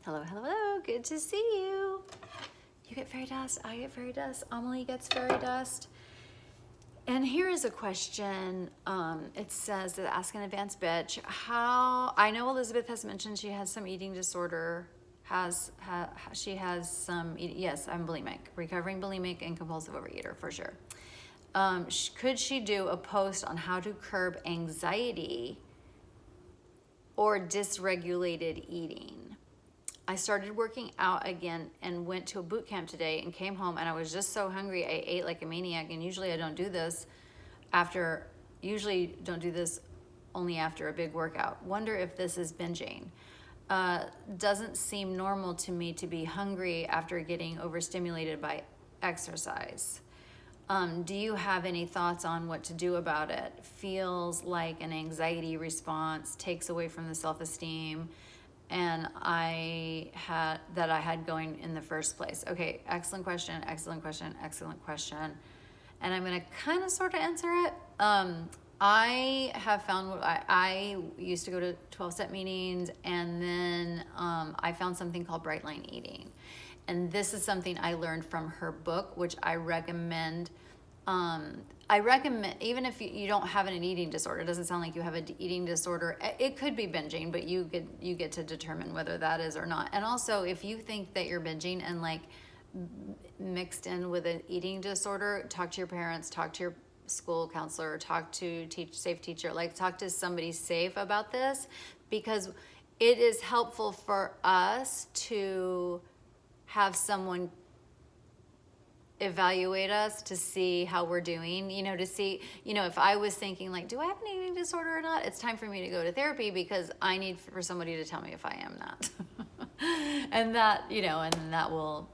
Hello, hello, hello. Good to see you. You get fairy dust. I get fairy dust. Amelie gets fairy dust. And here is a question. It says that ask an advanced bitch. I know Elizabeth has mentioned she has some eating disorder. She has some, yes, I'm bulimic, recovering bulimic and compulsive overeater for sure. Could she do a post on how to curb anxiety or dysregulated eating? I started working out again and went to a boot camp today and came home and I was just so hungry. I ate like a maniac, and usually I don't do this only after a big workout. Wonder if this is binging. Doesn't seem normal to me to be hungry after getting overstimulated by exercise. Do you have any thoughts on what to do about it? Feels like an anxiety response, takes away from the self-esteem and I had going in the first place. Okay, excellent question. And I'm gonna kind of sort of answer it. I have found I used to go to 12-step meetings, and then I found something called Bright Line Eating. And this is something I learned from her book, which I recommend. Even if you don't have an eating disorder, it doesn't sound like you have an eating disorder. It could be binging, but you get to determine whether that is or not. And also, if you think that you're binging and like mixed in with an eating disorder, talk to your parents, talk to your school counselor, talk to safe teacher, like talk to somebody safe about this, because it is helpful for us to have someone evaluate us to see how we're doing, to see, if I was thinking like, do I have an eating disorder or not? It's time for me to go to therapy because I need for somebody to tell me if I am not. And that, and that will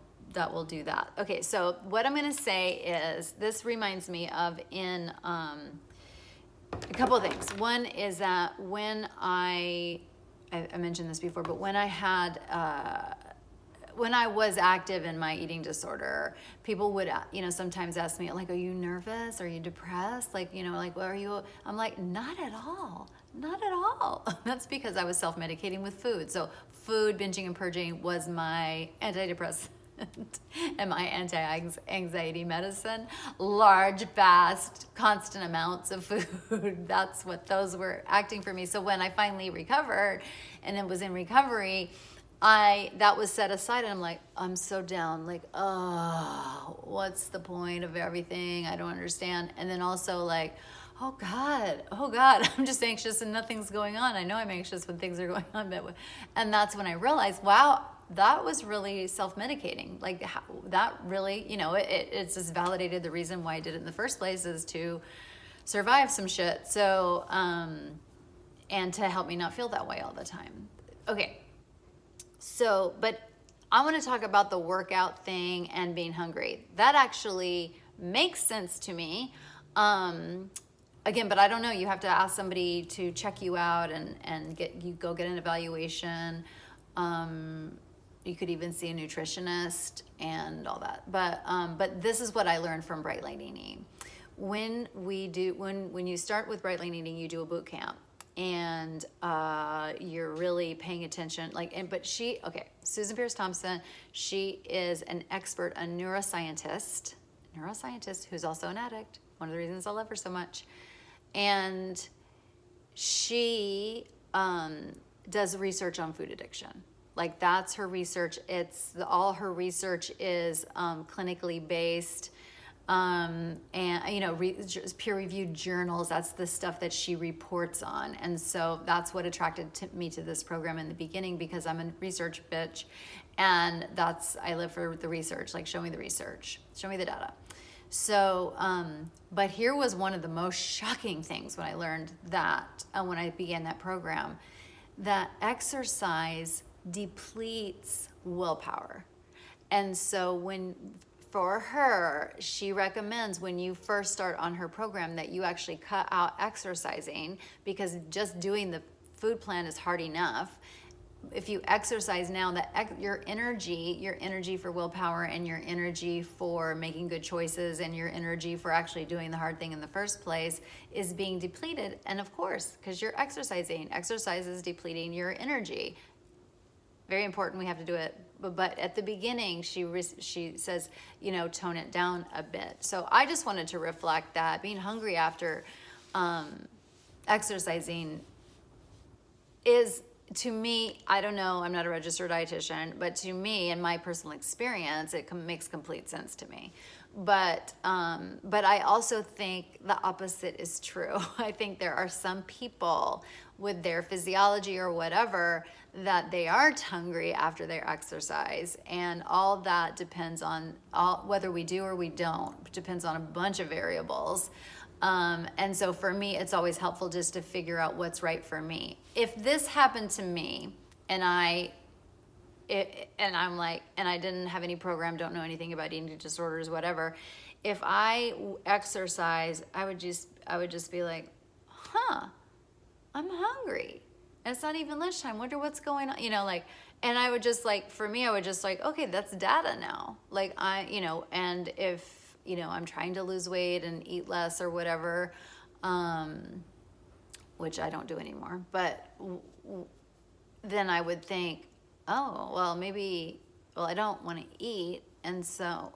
do that. Okay. So what I'm going to say is this reminds me of a couple of things. One is that when I mentioned this before, but when I was active in my eating disorder, people would, sometimes ask me, like, are you nervous? Are you depressed? Like, what are you? I'm like, not at all. Not at all. That's because I was self-medicating with food. So food, binging, and purging was my antidepressant and my anti-anxiety medicine. Large, fast, constant amounts of food. That's what those were acting for me. So when I finally recovered and it was in recovery, that was set aside, and I'm like, I'm so down, like, oh, what's the point of everything? I don't understand. And then also like, oh God, I'm just anxious and nothing's going on. I know I'm anxious when things are going on, and that's when I realized, wow, that was really self-medicating. Like that really, it's just validated the reason why I did it in the first place is to survive some shit. So, and to help me not feel that way all the time. Okay. So, but I want to talk about the workout thing and being hungry. That actually makes sense to me. Again, but I don't know. You have to ask somebody to check you out and go get an evaluation. You could even see a nutritionist and all that. But this is what I learned from Bright Line Eating. When you start with Bright Line Eating, you do a boot camp. And you're really paying attention. Susan Pierce Thompson, she is an expert, a neuroscientist who's also an addict. One of the reasons I love her so much. And she does research on food addiction. Like that's her research. All her research is clinically based. And peer-reviewed journals, that's the stuff that she reports on. And so that's what attracted me to this program in the beginning, because I'm a research bitch, and I live for the research, like show me the research, show me the data. So, but here was one of the most shocking things when I learned that, when I began that program, that exercise depletes willpower. And so for her, she recommends when you first start on her program that you actually cut out exercising, because just doing the food plan is hard enough. If you exercise now, your energy for willpower and your energy for making good choices and your energy for actually doing the hard thing in the first place is being depleted. And of course, because you're exercising, exercise is depleting your energy. very important. We have to do it. But at the beginning, she says, you know, tone it down a bit. So I just wanted to reflect that being hungry after exercising is, to me, I don't know, I'm not a registered dietitian, but to me, in my personal experience, it makes complete sense to me. But I also think the opposite is true. I think there are some people with their physiology or whatever that they aren't hungry after their exercise, and all that depends on whether we do or we don't. It depends on a bunch of variables. And so for me, it's always helpful just to figure out what's right for me. If this happened to me and I'm like, and I didn't have any program, don't know anything about eating disorders, whatever. If I exercise, I would just be like, I'm hungry. And it's not even lunchtime. Wonder what's going on, you know, like, and I would just like, for me, I would just like, okay, that's data now. Like and if, I'm trying to lose weight and eat less or whatever, which I don't do anymore, but then I would think, oh, well, I don't want to eat. And so,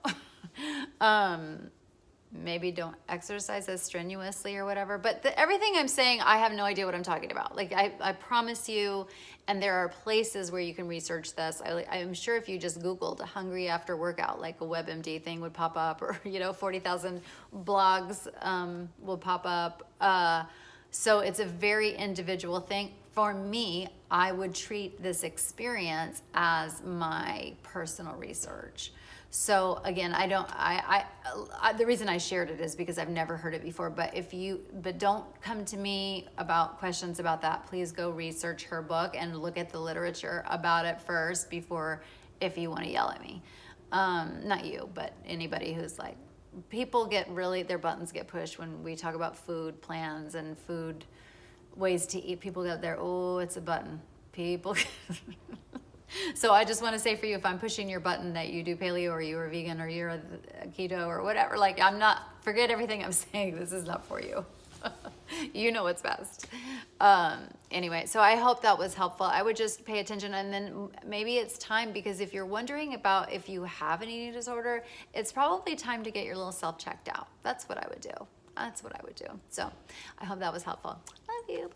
maybe don't exercise as strenuously or whatever. But everything I'm saying, I have no idea what I'm talking about. Like, I promise you, and there are places where you can research this. I'm sure if you just Googled hungry after workout, like a WebMD thing would pop up, or, 40,000 blogs will pop up. So it's a very individual thing. For me, I would treat this experience as my personal research. So again, the reason I shared it is because I've never heard it before, but don't come to me about questions about that. Please go research her book and look at the literature about it first before, if you want to yell at me. Not you, but anybody who's like, people their buttons get pushed when we talk about food plans and food ways to eat. People go there, oh, it's a button. People... So I just want to say for you, if I'm pushing your button that you do paleo or you're a vegan or you're a keto or whatever, like forget everything I'm saying. This is not for you. You know what's best. Anyway, so I hope that was helpful. I would just pay attention, and then maybe it's time, because if you're wondering about if you have an eating disorder, it's probably time to get your little self checked out. That's what I would do. So I hope that was helpful. Love you.